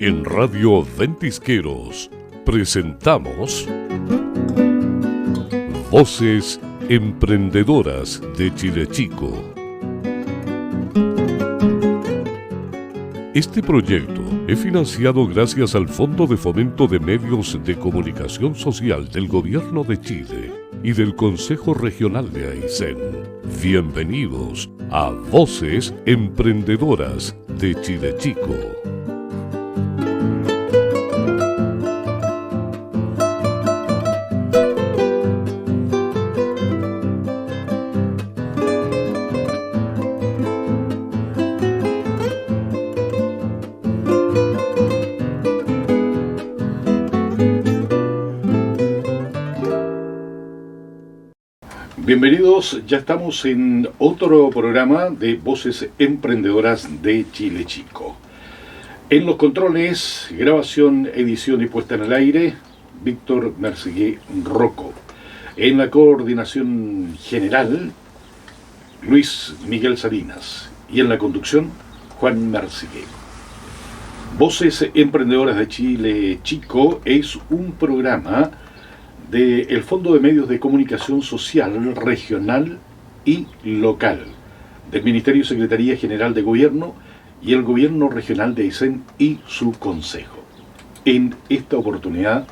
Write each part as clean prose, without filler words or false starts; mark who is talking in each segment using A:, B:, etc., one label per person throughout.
A: En Radio Ventisqueros presentamos Voces Emprendedoras de Chile Chico. Este proyecto es financiado gracias al Fondo de Fomento de Medios de Comunicación Social del Gobierno de Chile y del Consejo Regional de Aysén. Bienvenidos a Voces Emprendedoras de Chile Chico.
B: Bienvenidos, ya estamos en otro programa de Voces Emprendedoras de Chile Chico. En los controles, grabación, edición y puesta en el aire, Víctor Mercigué Rocco. En la coordinación general, Luis Miguel Salinas. Y en la conducción, Juan Mercigué. Voces Emprendedoras de Chile Chico es un programa del Fondo de Medios de Comunicación Social Regional y Local del Ministerio y Secretaría General de Gobierno y el Gobierno Regional de Aysén y su Consejo. En esta oportunidad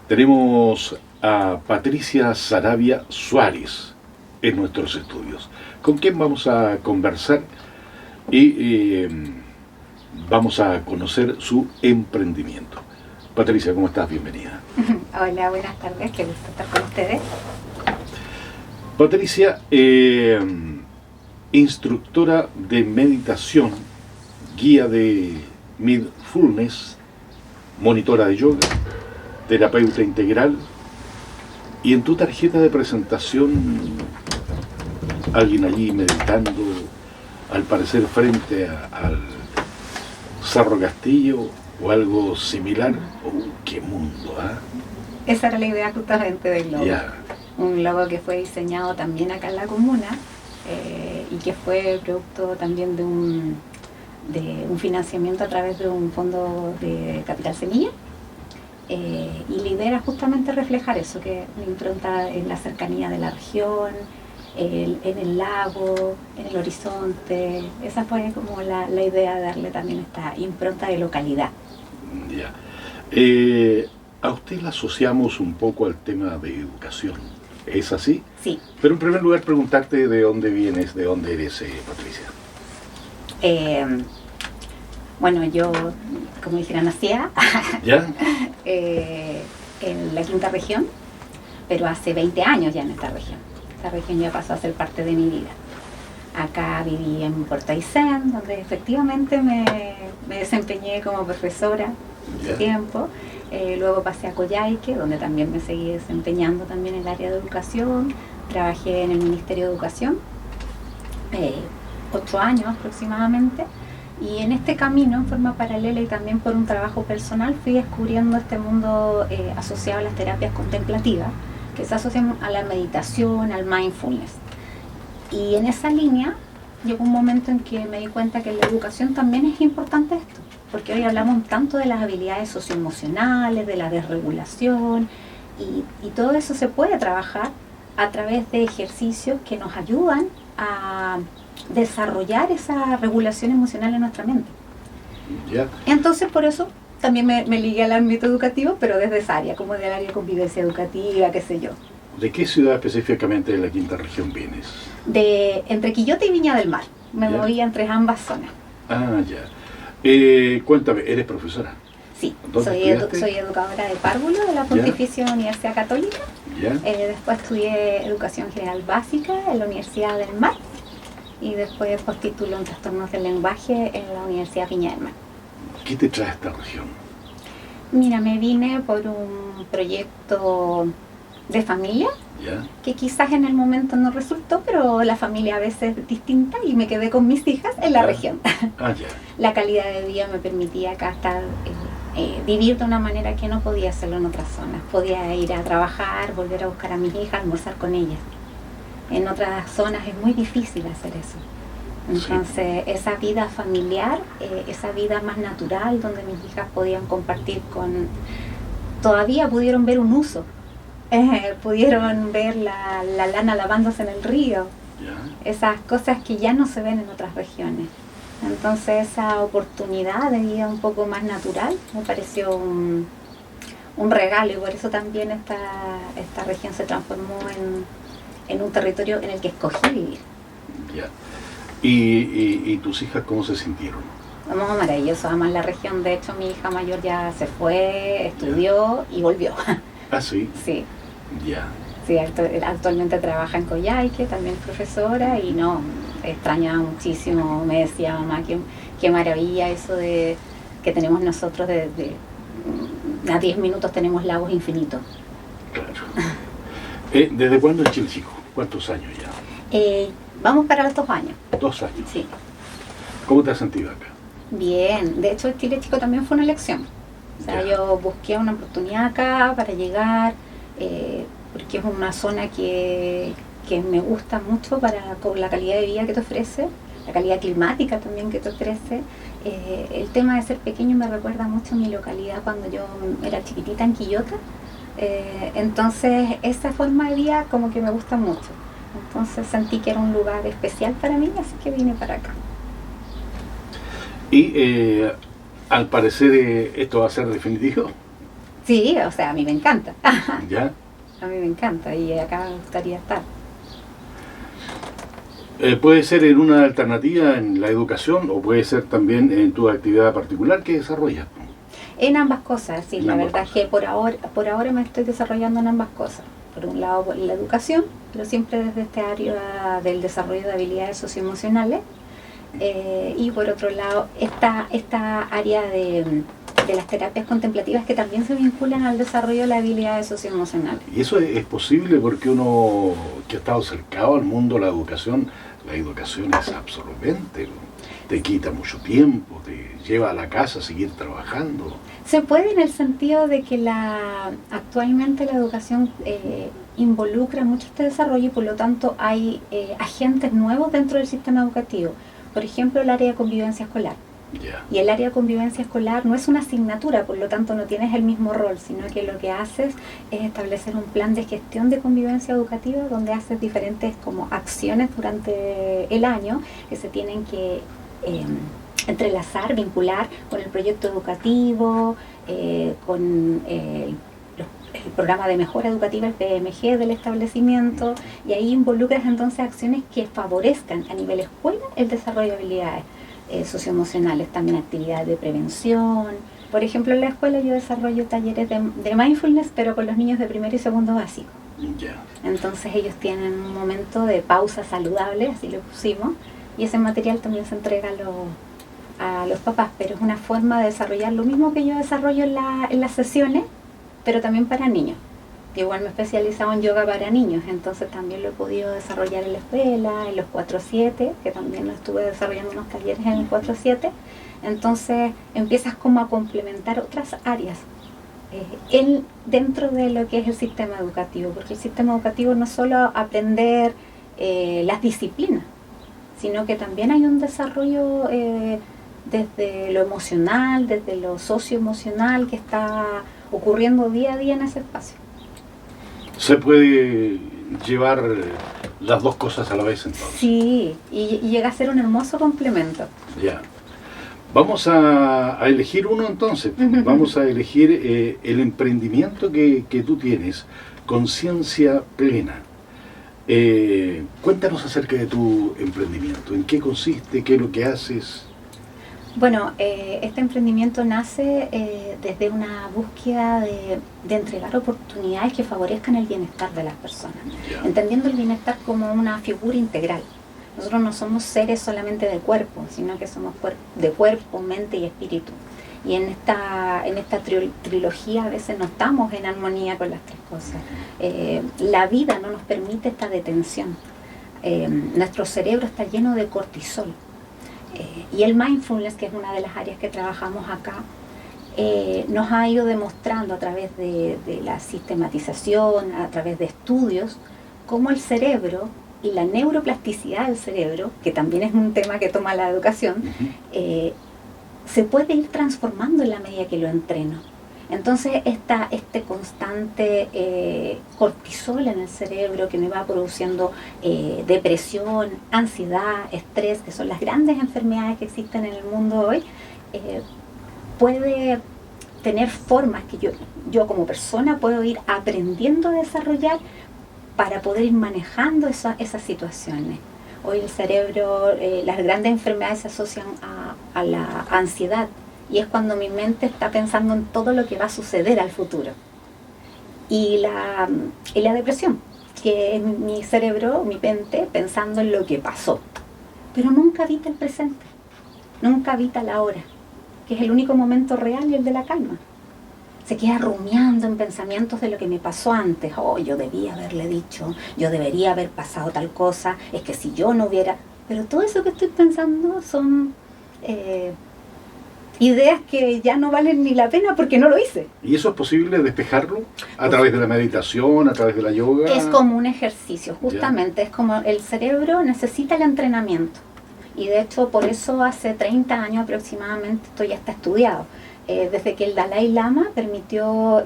B: tenemos a Patricia Saravia Suárez en nuestros estudios, con quien vamos a conversar y vamos a conocer su emprendimiento. Patricia, ¿cómo estás? Bienvenida.
C: Hola, buenas tardes, qué gusto estar con ustedes.
B: Patricia, instructora de meditación, guía de mindfulness, monitora de yoga, terapeuta integral, y en tu tarjeta de presentación, alguien allí meditando, al parecer frente al Cerro Castillo, o algo similar. ¡Qué mundo!
C: Esa era la idea justamente del logo.
B: Yeah.
C: Un logo que fue diseñado también acá en la comuna y que fue producto también de un financiamiento a través de un fondo de Capital Semilla. Y la idea era justamente reflejar eso, que una impronta en la cercanía de la región, en el lago, en el horizonte. Esa fue como la idea de darle también esta impronta de localidad.
B: Ya. A usted la asociamos un poco al tema de educación, ¿es así?
C: Sí.
B: Pero en primer lugar preguntarte de dónde vienes, de dónde eres, Patricia.
C: Bueno, yo, como dijera, nacía
B: ¿Ya?
C: en la quinta región, pero hace 20 años ya en esta región. Esta región ya pasó a ser parte de mi vida. Acá viví en Puerto Aysén, donde efectivamente me desempeñé como profesora mucho tiempo. Luego pasé a Coyhaique, donde también me seguí desempeñando también en el área de educación. Trabajé en el Ministerio de Educación, 8 años aproximadamente. Y en este camino, en forma paralela y también por un trabajo personal, fui descubriendo este mundo asociado a las terapias contemplativas, que se asocian a la meditación, al mindfulness. Y en esa línea llegó un momento en que me di cuenta que en la educación también es importante esto, porque hoy hablamos tanto de las habilidades socioemocionales, de la desregulación, y todo eso se puede trabajar a través de ejercicios que nos ayudan a desarrollar esa regulación emocional en nuestra mente.
B: Ya.
C: Entonces por eso también me ligué al ámbito educativo, pero desde esa área, como del área de convivencia educativa, qué sé yo.
B: ¿De qué ciudad específicamente de la quinta región vienes?
C: Entre Quillota y Viña del Mar. Me movía entre ambas zonas.
B: Ah, ya. Cuéntame, ¿eres profesora?
C: Sí,
B: soy
C: educadora de párvulo de la Pontificia Universidad Católica.
B: ¿Ya?
C: Después estudié Educación General Básica en la Universidad del Mar y después postítulo en Trastornos del Lenguaje en la Universidad Viña del Mar.
B: ¿Qué te trae esta región?
C: Mira, me vine por un proyecto de familia,
B: ¿Ya?
C: que quizás en el momento no resultó, pero la familia a veces es distinta y me quedé con mis hijas en la región.
B: Ah, ya.
C: La calidad de vida me permitía acá estar, vivir de una manera que no podía hacerlo en otras zonas. Podía ir a trabajar, volver a buscar a mis hijas, almorzar con ellas. En otras zonas es muy difícil hacer eso. Entonces, esa vida familiar, esa vida más natural, donde mis hijas podían compartir todavía pudieron ver un uso, pudieron ver la lana lavándose en el río, esas cosas que ya no se ven en otras regiones. Entonces, esa oportunidad de vida un poco más natural me pareció un regalo, y por eso también esta región se transformó en un territorio en el que escogí vivir.
B: Ya. ¿Y tus hijas cómo se sintieron?
C: Vamos, maravilloso, aman la región. De hecho, mi hija mayor ya se fue, estudió y volvió.
B: ¿Ah, sí?
C: Sí.
B: Ya.
C: Sí, actualmente trabaja en Coyhaique, también es profesora, y no, extrañaba muchísimo. Me decía, mamá, qué maravilla eso de que tenemos nosotros a 10 minutos tenemos lagos infinitos.
B: Claro. ¿Desde cuándo en Chile Chico? ¿Cuántos años ya?
C: Vamos para los 2 años.
B: 2 años.
C: Sí.
B: ¿Cómo te has sentido acá?
C: Bien, de hecho Chile Chico también fue una elección. O sea, yo busqué una oportunidad acá para llegar, porque es una zona que me gusta mucho con la calidad de vida que te ofrece, la calidad climática también que te ofrece. El tema de ser pequeño me recuerda mucho a mi localidad cuando yo era chiquitita en Quillota. Entonces esa forma de vida como que me gusta mucho. Entonces sentí que era un lugar especial para mí, así que vine para acá.
B: Y al parecer esto va a ser definitivo.
C: Sí, o sea, a mí me encanta.
B: ¿Ya?
C: A mí me encanta y acá me gustaría estar.
B: Puede ser en una alternativa en la educación o puede ser también en tu actividad particular que desarrollas.
C: En ambas cosas, sí. La verdad es que por ahora me estoy desarrollando en ambas cosas. Por un lado por la educación, pero siempre desde este área del desarrollo de habilidades socioemocionales. Y por otro lado, esta área de las terapias contemplativas que también se vinculan al desarrollo de las habilidades socioemocionales.
B: Y eso es posible porque uno que ha estado cercado al mundo de la educación es absorbente, te quita mucho tiempo, te lleva a la casa a seguir trabajando.
C: Se puede, en el sentido de que actualmente la educación involucra mucho este desarrollo, y por lo tanto hay agentes nuevos dentro del sistema educativo. Por ejemplo, el área de convivencia escolar.
B: Yeah.
C: Y el área de convivencia escolar no es una asignatura, por lo tanto no tienes el mismo rol, sino que lo que haces es establecer un plan de gestión de convivencia educativa donde haces diferentes como acciones durante el año que se tienen que entrelazar, vincular con el proyecto educativo, con el programa de mejora educativa, el PMG del establecimiento, y ahí involucras entonces acciones que favorezcan a nivel escuela el desarrollo de habilidades socioemocionales, también actividades de prevención. Por ejemplo, en la escuela yo desarrollo talleres de mindfulness, pero con los niños de primero y segundo básico.
B: Yeah.
C: Entonces ellos tienen un momento de pausa saludable, así lo pusimos, y ese material también se entrega a los papás, pero es una forma de desarrollar lo mismo que yo desarrollo en las sesiones, pero también para niños. Igual me he especializado en yoga para niños, entonces también lo he podido desarrollar en la escuela, en los 4-7, que también lo estuve desarrollando unos talleres en el 4-7. Entonces empiezas como a complementar otras áreas dentro de lo que es el sistema educativo, porque el sistema educativo no es solo aprender las disciplinas, sino que también hay un desarrollo desde lo emocional, desde lo socioemocional que está ocurriendo día a día en ese espacio.
B: ¿Se puede llevar las dos cosas a la vez entonces?
C: Sí, y llega a ser un hermoso complemento.
B: Ya. Vamos a elegir uno entonces. Vamos a elegir el emprendimiento que tú tienes, Conciencia Plena. Cuéntanos acerca de tu emprendimiento. ¿En qué consiste? ¿Qué es lo que haces?
C: Bueno, este emprendimiento nace desde una búsqueda de entregar oportunidades que favorezcan el bienestar de las personas, entendiendo el bienestar como una figura integral. Nosotros no somos seres solamente de cuerpo, sino que somos de cuerpo, mente y espíritu. Y en esta trilogía a veces no estamos en armonía con las tres cosas. La vida no nos permite esta detención. Nuestro cerebro está lleno de cortisol. Y el mindfulness, que es una de las áreas que trabajamos acá, nos ha ido demostrando a través de la sistematización, a través de estudios, cómo el cerebro y la neuroplasticidad del cerebro, que también es un tema que toma la educación, se puede ir transformando en la medida que lo entreno. Entonces este constante cortisol en el cerebro que me va produciendo depresión, ansiedad, estrés, que son las grandes enfermedades que existen en el mundo hoy, puede tener formas que yo como persona puedo ir aprendiendo a desarrollar para poder ir manejando esas situaciones. Hoy el cerebro, las grandes enfermedades se asocian a la ansiedad, y es cuando mi mente está pensando en todo lo que va a suceder al futuro. Y la depresión, que es mi cerebro, mi mente, pensando en lo que pasó. Pero nunca habita el presente, nunca habita la hora, que es el único momento real y el de la calma. Se queda rumiando en pensamientos de lo que me pasó antes. Oh, yo debía haberle dicho, yo debería haber pasado tal cosa, es que si yo no hubiera... Pero todo eso que estoy pensando son ideas que ya no valen ni la pena porque no lo hice.
B: ¿Y eso es posible despejarlo a través de la meditación, a través de la yoga?
C: Es como un ejercicio, justamente. Es como el cerebro necesita el entrenamiento. Y de hecho, por eso hace 30 años aproximadamente esto ya está estudiado. Desde que el Dalai Lama permitió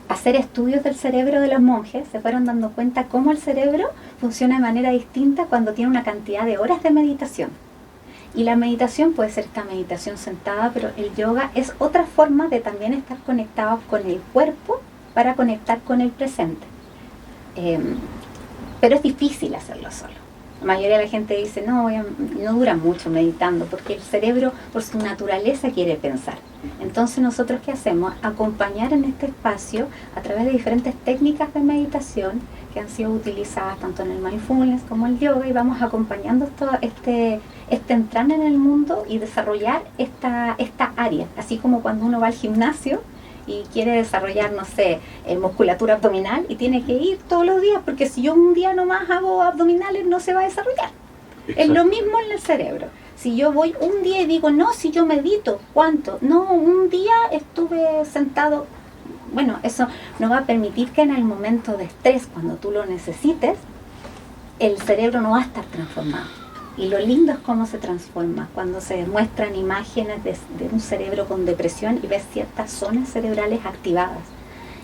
C: hacer estudios del cerebro de los monjes, se fueron dando cuenta cómo el cerebro funciona de manera distinta cuando tiene una cantidad de horas de meditación. Y la meditación puede ser esta meditación sentada, pero el yoga es otra forma de también estar conectados con el cuerpo para conectar con el presente. Pero es difícil hacerlo solo. La mayoría de la gente dice, no dura mucho meditando, porque el cerebro por su naturaleza quiere pensar. Entonces nosotros, ¿qué hacemos? Acompañar en este espacio a través de diferentes técnicas de meditación que han sido utilizadas tanto en el mindfulness como el yoga, y vamos acompañando este entrar en el mundo y desarrollar esta área. Así como cuando uno va al gimnasio y quiere desarrollar, no sé, musculatura abdominal, y tiene que ir todos los días, porque si yo un día nomás hago abdominales no se va a desarrollar. Exacto. Es lo mismo en el cerebro. Si yo voy un día y digo, no, si yo medito, ¿cuánto? No, un día estuve sentado. Bueno, eso no va a permitir que en el momento de estrés, cuando tú lo necesites, el cerebro no va a estar transformado. Y lo lindo es cómo se transforma, cuando se muestran imágenes de un cerebro con depresión y ves ciertas zonas cerebrales activadas.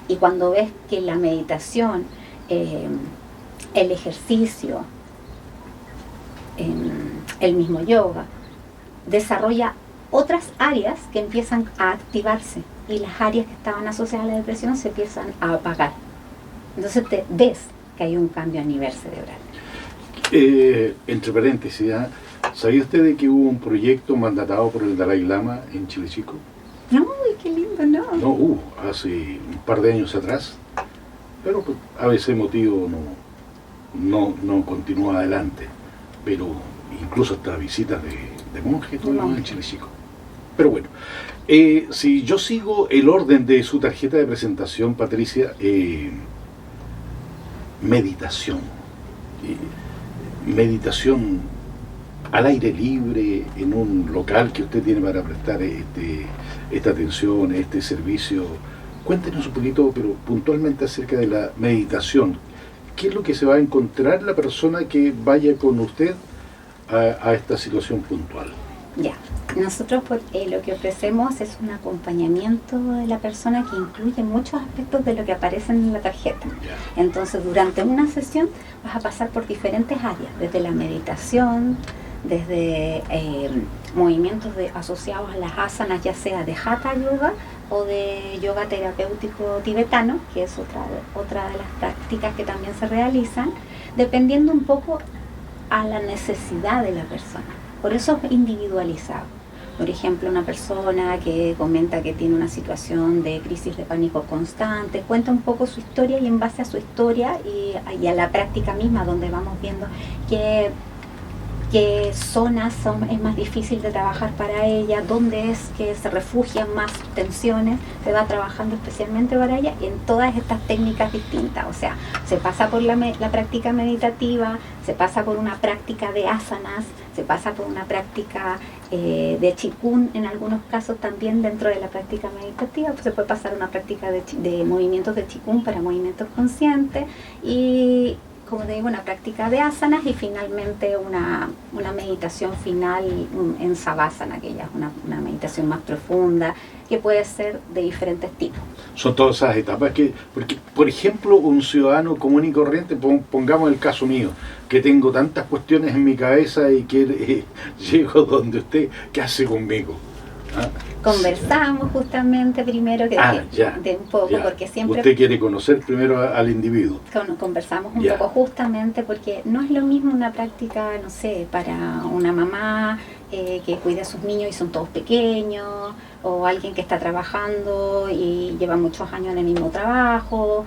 C: Y cuando ves que la meditación, el ejercicio, el mismo yoga, desarrolla otras áreas que empiezan a activarse, y las áreas que estaban asociadas a la depresión se empiezan a apagar. Entonces ves que hay un cambio a nivel cerebral.
B: Entre paréntesis, ¿sabía usted de que hubo un proyecto mandatado por el Dalai Lama en Chile Chico?
C: No, qué lindo, ¿no?
B: No, hace un par de años atrás, pero pues, a veces motivo no continúa adelante, pero incluso hasta visitas de monjes tuvimos en Chile Chico. Pero bueno, si yo sigo el orden de su tarjeta de presentación, Patricia, meditación al aire libre, en un local que usted tiene para prestar esta atención, este servicio. Cuéntenos un poquito, pero puntualmente, acerca de la meditación. ¿Qué es lo que se va a encontrar la persona que vaya con usted a esta situación puntual?
C: Ya, nosotros lo que ofrecemos es un acompañamiento de la persona que incluye muchos aspectos de lo que aparece en la tarjeta. Ya. Entonces, durante una sesión vas a pasar por diferentes áreas, desde la meditación, desde movimientos asociados a las asanas, ya sea de Hatha Yoga o de yoga terapéutico tibetano, que es otra de las prácticas que también se realizan, dependiendo un poco a la necesidad de la persona. Por eso es individualizado. Por ejemplo, una persona que comenta que tiene una situación de crisis de pánico constante, cuenta un poco su historia, y en base a su historia y a la práctica misma, donde vamos viendo qué zonas es más difícil de trabajar para ella, dónde es que se refugian más tensiones, se va trabajando especialmente para ella en todas estas técnicas distintas. O sea, se pasa por la práctica meditativa, se pasa por una práctica de asanas, se pasa por una práctica de Qigong, en algunos casos también dentro de la práctica meditativa, pues se puede pasar una práctica de movimientos de Qigong para movimientos conscientes, y como te digo, una práctica de asanas y finalmente una meditación final en savasana, que ya es una meditación más profunda, que puede ser de diferentes tipos.
B: Son todas esas etapas porque, por ejemplo, un ciudadano común y corriente, pongamos el caso mío, que tengo tantas cuestiones en mi cabeza y que llego donde usted, ¿qué hace conmigo? ¿Ah?
C: Conversamos justamente primero de un poco,
B: ya.
C: Porque siempre...
B: Usted quiere conocer primero al individuo.
C: Conversamos un poco justamente porque no es lo mismo una práctica, no sé, para una mamá que cuida a sus niños y son todos pequeños, o alguien que está trabajando y lleva muchos años en el mismo trabajo,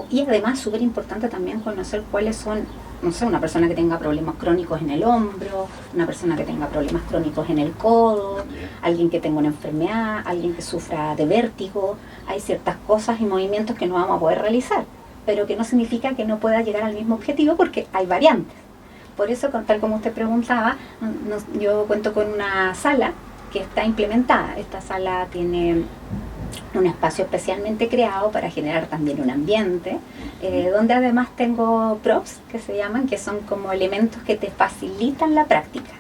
C: y además súper importante también conocer cuáles son, no sé, una persona que tenga problemas crónicos en el hombro, una persona que tenga problemas crónicos en el codo, alguien que tenga una enfermedad, alguien que sufra de vértigo. Hay ciertas cosas y movimientos que no vamos a poder realizar, pero que no significa que no pueda llegar al mismo objetivo porque hay variantes. Por eso, tal como usted preguntaba, yo cuento con una sala que está implementada. Esta sala tiene un espacio especialmente creado para generar también un ambiente, donde además tengo props que se llaman, que son como elementos que te facilitan la práctica.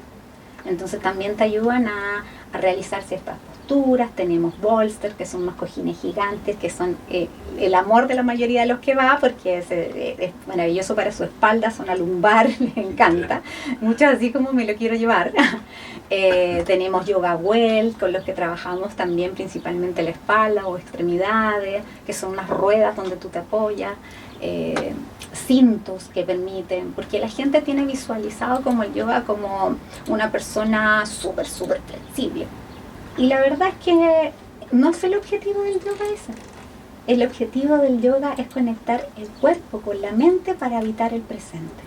C: Entonces también te ayudan a realizar ciertas posturas. Tenemos bolster, que son unos cojines gigantes, que son el amor de la mayoría de los que va, porque es maravilloso para su espalda, zona lumbar, les encanta. Muchos así como me lo quiero llevar. Tenemos yoga well, con los que trabajamos también principalmente la espalda o extremidades, que son unas ruedas donde tú te apoyas. Cintos que permiten, porque la gente tiene visualizado como el yoga como una persona súper flexible, y la verdad es que no es el objetivo del yoga ese. El objetivo del yoga es conectar el cuerpo con la mente para habitar el presente.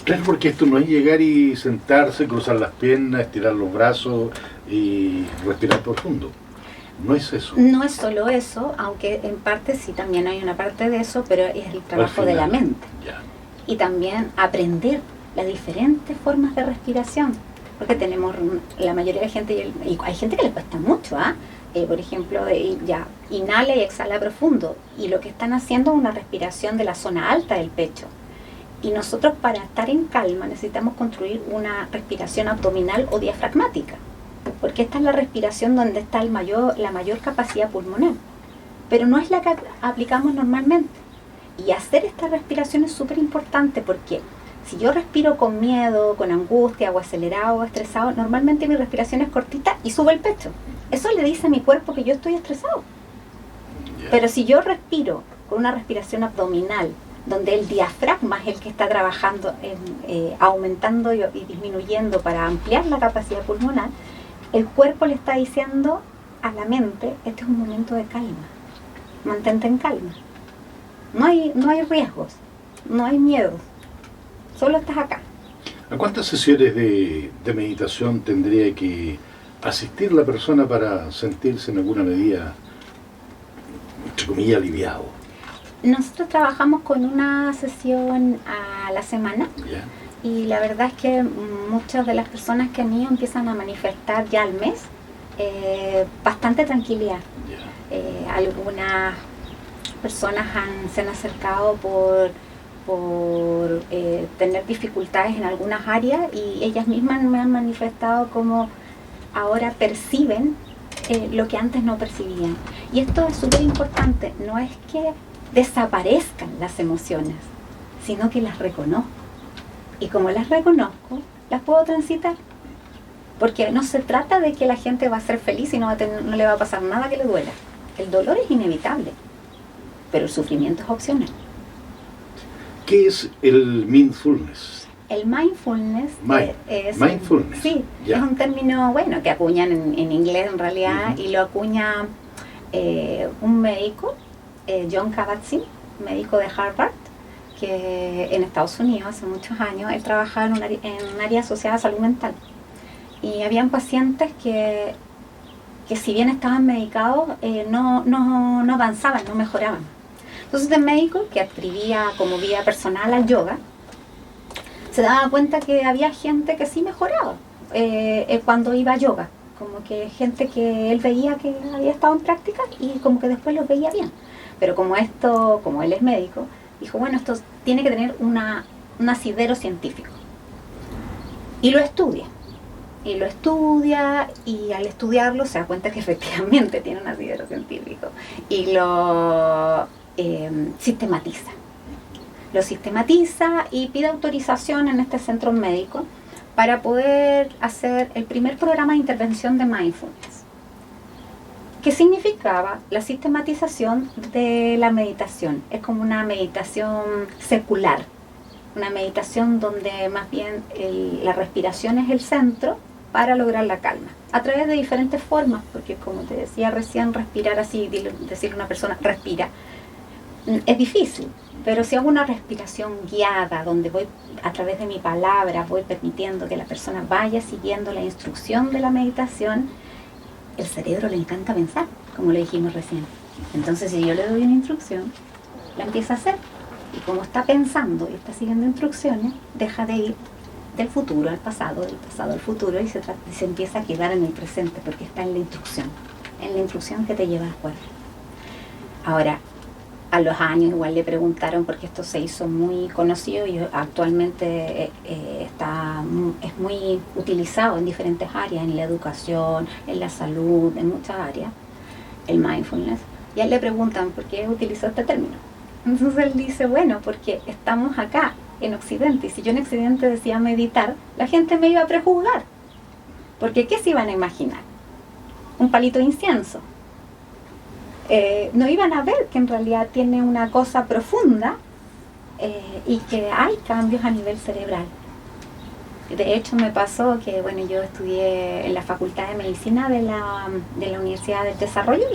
B: Claro, porque esto no es llegar y sentarse, cruzar las piernas, estirar los brazos y respirar profundo. No es eso.
C: No es solo eso, aunque en parte sí también hay una parte de eso, pero es el trabajo de la mente.
B: Ya.
C: Y también aprender las diferentes formas de respiración, porque tenemos la mayoría de la gente, y hay gente que le cuesta mucho, por ejemplo, ya inhala y exhala profundo, y lo que están haciendo es una respiración de la zona alta del pecho. Y nosotros, para estar en calma, necesitamos construir una respiración abdominal o diafragmática, porque esta es la respiración donde está la mayor capacidad pulmonar, pero no es la que aplicamos normalmente. Y hacer esta respiración es súper importante, porque si yo respiro con miedo, con angustia, o acelerado, o estresado, normalmente mi respiración es cortita y sube el pecho. Eso le dice a mi cuerpo que yo estoy estresado. Pero si yo respiro con una respiración abdominal, donde el diafragma es el que está trabajando, aumentando y disminuyendo para ampliar la capacidad pulmonar, el cuerpo le está diciendo a la mente: este es un momento de calma, mantente en calma. No hay riesgos, no hay miedos, solo estás acá.
B: ¿A cuántas sesiones de meditación tendría que asistir la persona para sentirse en alguna medida, entre comillas, aliviado?
C: Nosotros trabajamos con una sesión a la semana.
B: ¿Ya?
C: Y la verdad es que muchas de las personas que han ido empiezan a manifestar ya al mes bastante tranquilidad. Algunas personas se han acercado por tener dificultades en algunas áreas, y ellas mismas me han manifestado como ahora perciben lo que antes no percibían. Y esto es súper importante, no es que desaparezcan las emociones, sino que las reconozco. Y como las reconozco, las puedo transitar. Porque no se trata de que la gente va a ser feliz y no le va a pasar nada que le duela. El dolor es inevitable, pero el sufrimiento es opcional.
B: ¿Qué es el mindfulness?
C: El mindfulness
B: mindfulness.
C: Sí,
B: Ya.
C: es un término que acuñan en inglés en realidad, y lo acuña un médico, John Kabat-Zinn, médico de Harvard, que en Estados Unidos hace muchos años él trabajaba en un área asociada a salud mental, y habían pacientes que si bien estaban medicados no avanzaban, no mejoraban. Entonces el médico, que adscribía como vida personal al yoga, se daba cuenta que había gente que sí mejoraba cuando iba a yoga, como que gente que él veía que había estado en práctica y como que después los veía bien. Pero como él es médico, dijo, bueno, esto tiene que tener una un asidero científico. Y lo estudia. Y al estudiarlo se da cuenta que efectivamente tiene un asidero científico. Y lo sistematiza. Lo sistematiza y pide autorización en este centro médico para poder hacer el primer programa de intervención de mindfulness, que significaba la sistematización de la meditación. Es como una meditación secular, una meditación donde más bien la respiración es el centro para lograr la calma, a través de diferentes formas, porque como te decía recién, respirar así, decirle a una persona, respira, es difícil. Pero si hago una respiración guiada, donde voy a través de mi palabra, voy permitiendo que la persona vaya siguiendo la instrucción de la meditación, el cerebro le encanta pensar, como le dijimos recién. Entonces, si yo le doy una instrucción, la empieza a hacer. Y como está pensando y está siguiendo instrucciones, deja de ir del futuro al pasado, del pasado al futuro, y se empieza a quedar en el presente, porque está en la instrucción que te lleva a cuadro. Ahora, a los años igual le preguntaron, porque esto se hizo muy conocido y actualmente es muy utilizado en diferentes áreas, en la educación, en la salud, en muchas áreas, el mindfulness. Y a él le preguntan por qué utilizó este término. Entonces él dice, bueno, porque estamos acá en Occidente, y si yo en Occidente decía meditar, la gente me iba a prejuzgar, porque ¿qué se iban a imaginar? Un palito de incienso. No iban a ver que en realidad tiene una cosa profunda y que hay cambios a nivel cerebral. De hecho me pasó que, bueno, yo estudié en la Facultad de Medicina de la Universidad del Desarrollo,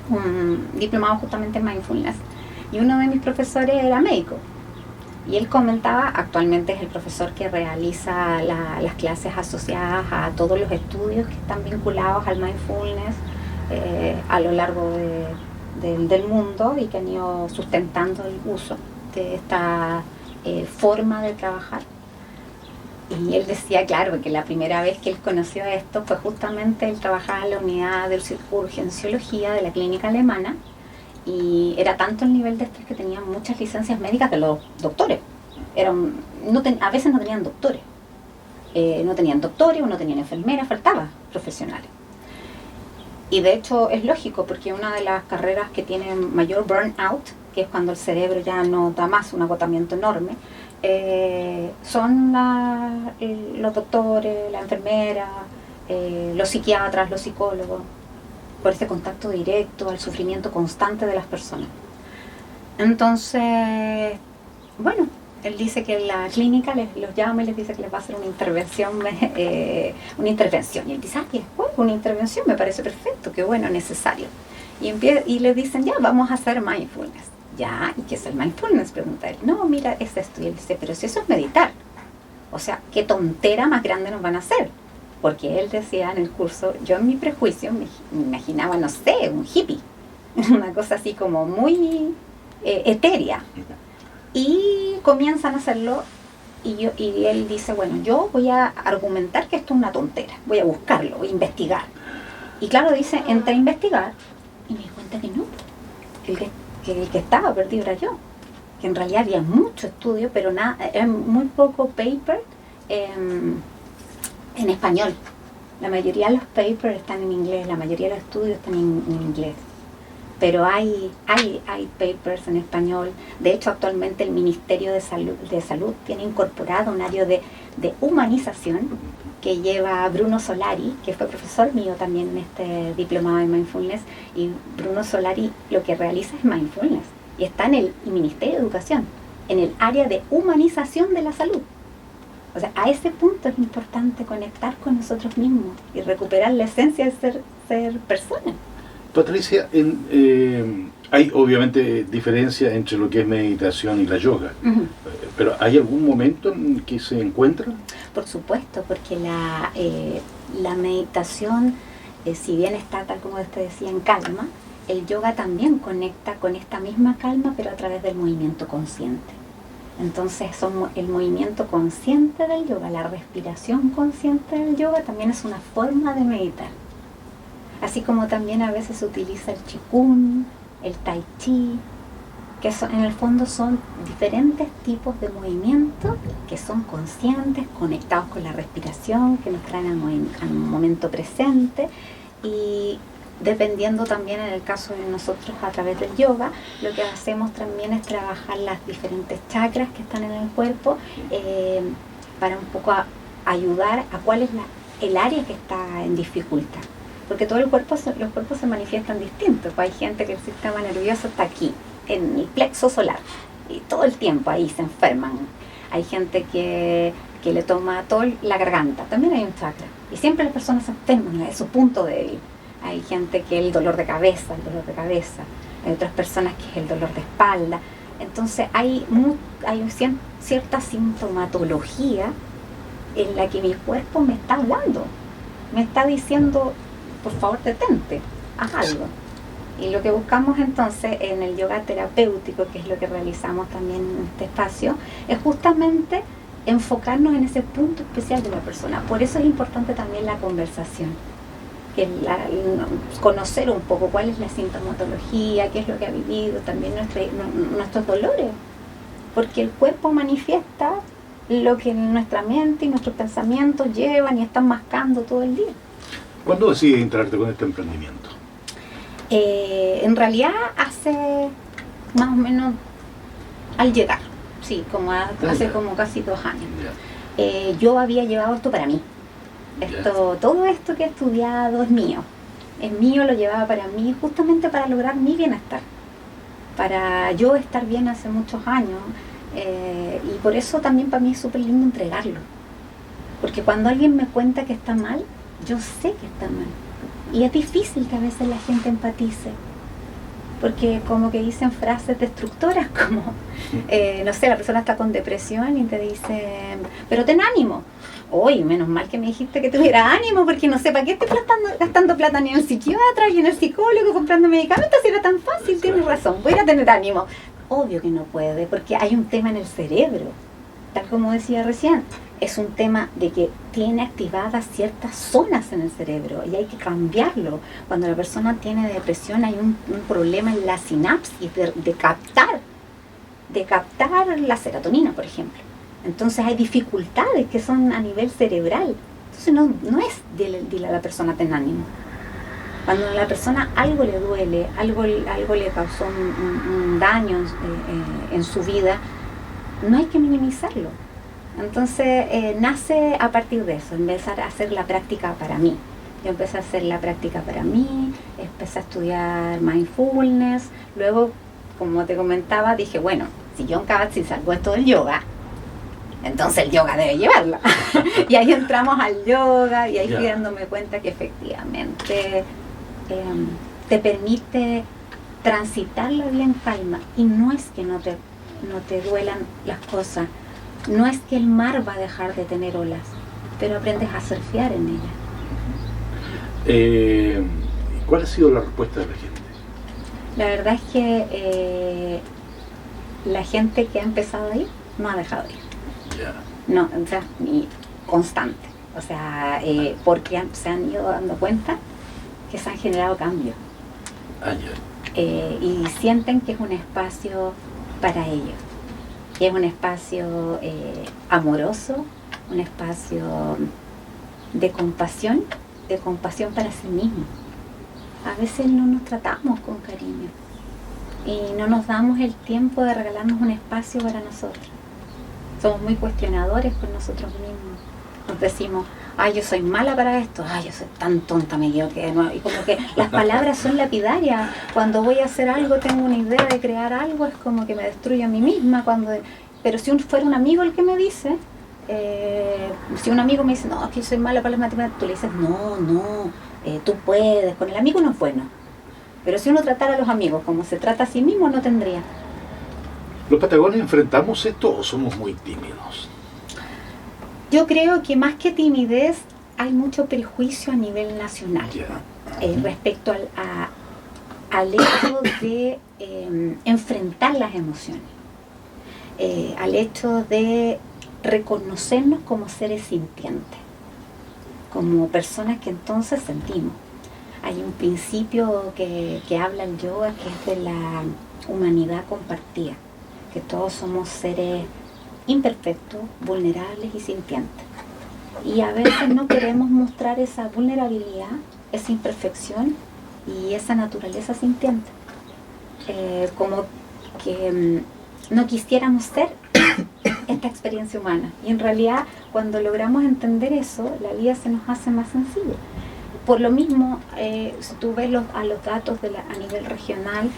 C: un diplomado justamente en mindfulness, y uno de mis profesores era médico, y él comentaba, actualmente es el profesor que realiza las clases asociadas a todos los estudios que están vinculados al mindfulness a lo largo del mundo, y que han ido sustentando el uso de esta forma de trabajar. Y él decía, claro, que la primera vez que él conoció esto fue justamente, él trabajaba en la unidad de urgenciología de la clínica alemana, y era tanto el nivel de estrés que tenían muchas licencias médicas de los doctores. A veces no tenían doctores, o no tenían enfermeras, faltaba profesionales. Y de hecho es lógico, porque una de las carreras que tiene mayor burnout, que es cuando el cerebro ya no da más, un agotamiento enorme, son los doctores, la enfermera, los psiquiatras, los psicólogos, por ese contacto directo al sufrimiento constante de las personas. Entonces, bueno, él dice que en la clínica los llama y les dice que les va a hacer una intervención. Y él dice, después una intervención me parece perfecto, qué bueno, necesario. Y les dicen, ya, vamos a hacer mindfulness. Ya, ¿y qué es el mindfulness? Pregunta él. No, mira, es esto. Y él dice, pero si eso es meditar. O sea, qué tontera más grande nos van a hacer. Porque él decía en el curso, yo en mi prejuicio me imaginaba, no sé, un hippie. Una cosa así como muy etérea. Y comienzan a hacerlo, y él dice, bueno, yo voy a argumentar que esto es una tontera, voy a buscarlo, voy a investigar. Y claro, dice, entré a investigar y me di cuenta que no, que el que estaba perdido era yo, que en realidad había mucho estudio, pero muy poco paper en español. La mayoría de los papers están en inglés, la mayoría de los estudios están en inglés. Pero hay papers en español. De hecho, actualmente el Ministerio de Salud tiene incorporado un área de humanización que lleva Bruno Solari, que fue profesor mío también en este diplomado de mindfulness. Y Bruno Solari lo que realiza es mindfulness, y está en el Ministerio de Educación, en el área de humanización de la salud. O sea, a ese punto es importante conectar con nosotros mismos y recuperar la esencia de ser persona.
B: Patricia, hay obviamente diferencia entre lo que es meditación y la yoga, pero ¿hay algún momento en que se encuentran?
C: Por supuesto, porque la meditación, si bien está, tal como usted decía, en calma, el yoga también conecta con esta misma calma, pero a través del movimiento consciente. Entonces, el movimiento consciente del yoga, la respiración consciente del yoga, también es una forma de meditar. Así como también a veces se utiliza el Qigong, el Tai Chi, que en el fondo son diferentes tipos de movimientos que son conscientes, conectados con la respiración, que nos traen al momento presente, y dependiendo también en el caso de nosotros a través del yoga, lo que hacemos también es trabajar las diferentes chakras que están en el cuerpo, para un poco ayudar a cuál es el área que está en dificultad. Porque todo los cuerpos se manifiestan distintos. Pues hay gente que el sistema nervioso está aquí, en el plexo solar, y todo el tiempo ahí se enferman. Hay gente que le toma toda la garganta, también hay un chakra, y siempre las personas se enferman, es su punto débil. Hay gente que el dolor de cabeza, hay otras personas que es el dolor de espalda. Entonces hay cierta sintomatología en la que mi cuerpo me está hablando, me está diciendo, por favor detente, haz algo. Y lo que buscamos entonces en el yoga terapéutico, que es lo que realizamos también en este espacio, es justamente enfocarnos en ese punto especial de la persona. Por eso es importante también la conversación, conocer un poco cuál es la sintomatología, qué es lo que ha vivido, también nuestros dolores, porque el cuerpo manifiesta lo que nuestra mente y nuestros pensamientos llevan y están mascando todo el día.
B: ¿Cuándo decides entrarte con este emprendimiento?
C: En realidad hace más o menos al llegar, sí, hace como casi 2 años. Yo había llevado esto para mí. Todo esto que he estudiado es mío, lo llevaba para mí, justamente para lograr mi bienestar, para yo estar bien hace muchos años, y por eso también para mí es súper lindo entregarlo, porque cuando alguien me cuenta que está mal, yo sé que está mal, y es difícil que a veces la gente empatice, porque como que dicen frases destructoras, como, no sé, la persona está con depresión y te dicen, pero ten ánimo. Oye, menos mal que me dijiste que tuviera ánimo, porque no sé, ¿para qué estoy gastando plata ni en el psiquiatra, ni en el psicólogo, comprando medicamentos si era tan fácil? Tienes razón, voy a tener ánimo. Obvio que no puede, porque hay un tema en el cerebro, tal como decía recién, es un tema de que tiene activadas ciertas zonas en el cerebro y hay que cambiarlo. Cuando la persona tiene depresión hay un problema en la sinapsis de captar la serotonina, por ejemplo. Entonces hay dificultades que son a nivel cerebral. Entonces no es dile a la persona ten ánimo. Cuando a la persona algo le duele, algo le causó un daño en su vida, no hay que minimizarlo. Entonces nace a partir de eso, empezar a hacer la práctica para mí. Yo empecé a hacer la práctica para mí, empecé a estudiar mindfulness, luego, como te comentaba, dije, bueno, si Jon Kabat-Zinn salvó esto del yoga, entonces el yoga debe llevarla. Y ahí entramos al yoga y ahí fui dándome cuenta que efectivamente te permite transitar la vida en calma, y no es que no te duelan las cosas, no es que el mar va a dejar de tener olas, pero aprendes a surfear en ella.
B: ¿Cuál ha sido la respuesta de la gente?
C: La verdad es que la gente que ha empezado a ir no ha dejado de ir. No, o sea, constante. O sea, porque se han ido dando cuenta que se han generado cambios. Y sienten que es un espacio para ellos. Que es un espacio amoroso, un espacio de compasión para sí mismos. A veces no nos tratamos con cariño y no nos damos el tiempo de regalarnos un espacio para nosotros. Somos muy cuestionadores con nosotros mismos. Nos decimos, ay, yo soy mala para esto, ay, yo soy tan tonta, me equivoqué de nuevo. Y como que las palabras son lapidarias. Cuando voy a hacer algo, tengo una idea de crear algo, es como que me destruyo a mí misma. Pero si fuera un amigo el que me dice, si un amigo me dice, no, es que yo soy mala para las matemáticas, tú le dices, no, tú puedes. Con el amigo no es bueno. Pero si uno tratara a los amigos como se trata a sí mismo, no tendría.
B: ¿Los patagones enfrentamos esto o somos muy tímidos?
C: Yo creo que más que timidez hay mucho prejuicio a nivel nacional respecto al hecho de enfrentar las emociones, al hecho de reconocernos como seres sintientes, como personas que entonces sentimos. Hay un principio que habla el yoga, que es de la humanidad compartida, que todos somos seres imperfectos, vulnerables y sintientes. Y a veces no queremos mostrar esa vulnerabilidad, esa imperfección y esa naturaleza sintiente. Como que no quisiéramos ser esta experiencia humana. Y en realidad, cuando logramos entender eso, la vida se nos hace más sencilla. Por lo mismo, si tú ves a los datos a nivel regional,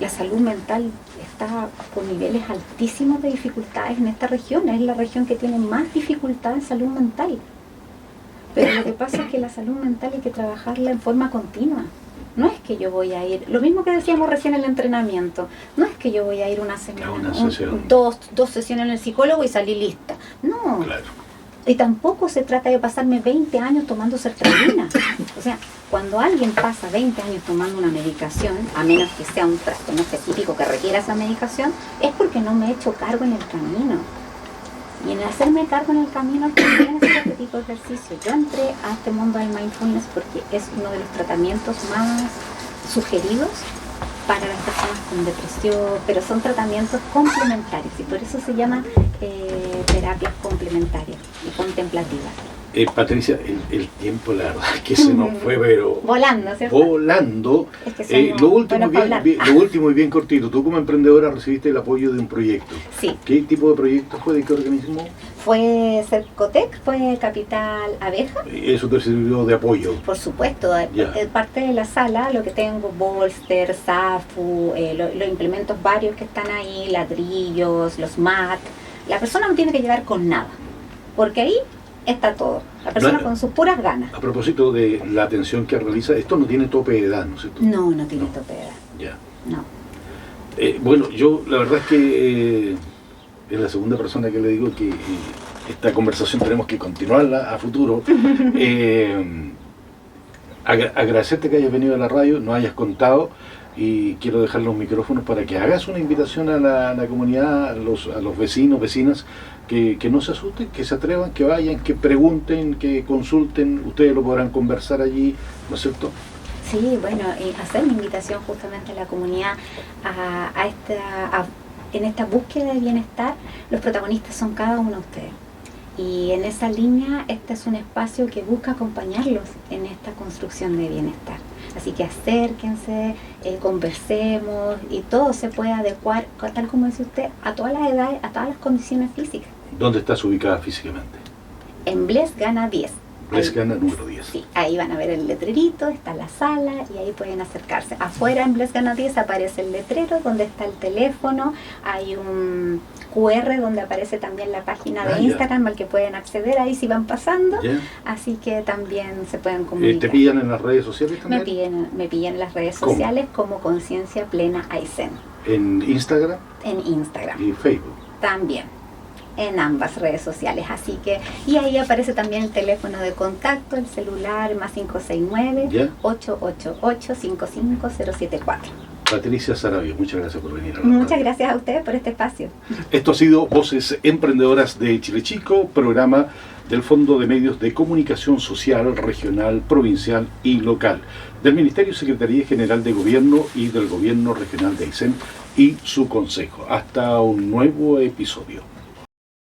C: la salud mental está con niveles altísimos de dificultades en esta región. Es la región que tiene más dificultad en salud mental. Pero lo que pasa es que la salud mental hay que trabajarla en forma continua. No es que yo voy a ir, lo mismo que decíamos recién en el entrenamiento, no es que yo voy a ir una semana, dos sesiones en el psicólogo y salí lista. No. Claro. Y tampoco se trata de pasarme 20 años tomando sertralina. O sea, cuando alguien pasa 20 años tomando una medicación, a menos que sea un trastorno específico que requiera esa medicación, es porque no me he hecho cargo en el camino. Y en hacerme cargo en el camino también es este tipo de ejercicio. Yo entré a este mundo del mindfulness porque es uno de los tratamientos más sugeridos para las personas con depresión, pero son tratamientos complementarios y por eso se llaman terapias complementarias y contemplativas.
B: Patricia, el tiempo la verdad es que se nos fue, pero
C: volando, ¿cierto?
B: Volando. Es que lo último y bien cortito, tú como emprendedora recibiste el apoyo de un proyecto.
C: Sí.
B: ¿Qué tipo de proyecto fue? ¿De qué organismo?
C: Fue Cercotec, fue Capital Abeja.
B: ¿Eso te sirvió de apoyo?
C: Por supuesto, parte de la sala, lo que tengo, bolster, zafu, los implementos varios que están ahí, ladrillos, los mat. La persona no tiene que llegar con nada, porque ahí está todo. La persona con sus puras ganas.
B: A propósito de la atención que realiza, esto no tiene tope de edad, ¿no es cierto?
C: No tiene tope de edad.
B: Ya.
C: No.
B: Bueno, yo la verdad es que es la segunda persona que le digo que esta conversación tenemos que continuarla a futuro. Agradecerte que hayas venido a la radio, nos hayas contado, y quiero dejar los micrófonos para que hagas una invitación a la comunidad, a los vecinos, vecinas, que no se asusten, que se atrevan, que vayan, que pregunten, que consulten. Ustedes lo podrán conversar allí, ¿no es cierto?
C: Sí, bueno, hacer una invitación justamente a la comunidad en esta búsqueda de bienestar. Los protagonistas son cada uno de ustedes. Y en esa línea, este es un espacio que busca acompañarlos en esta construcción de bienestar. Así que acérquense, conversemos, y todo se puede adecuar, tal como dice usted, a todas las edades, a todas las condiciones físicas.
B: ¿Dónde estás ubicada físicamente?
C: En Blesgana 10.
B: Blesgana número 10.
C: Sí, ahí van a ver el letrerito, está la sala y ahí pueden acercarse. Afuera en Blesgana 10 aparece el letrero donde está el teléfono, hay un QR donde aparece también la página de Instagram al que pueden acceder ahí si van pasando, así que también se pueden comunicar.
B: ¿Te pillan en las redes sociales también?
C: Me pillan en las redes sociales como Conciencia Plena Aysén.
B: ¿En Instagram?
C: En Instagram.
B: ¿Y Facebook?
C: También, en ambas redes sociales, así que, y ahí aparece también el teléfono de contacto, el celular más 569-888-55074.
B: Patricia Saravia, muchas gracias por venir a la
C: Muchas
B: radio.
C: gracias a ustedes por este espacio.
B: Esto ha sido Voces Emprendedoras de Chile Chico, programa del Fondo de Medios de Comunicación Social, Regional, Provincial y Local, del Ministerio y Secretaría General de Gobierno y del Gobierno Regional de Aysén y su Consejo. Hasta un nuevo episodio.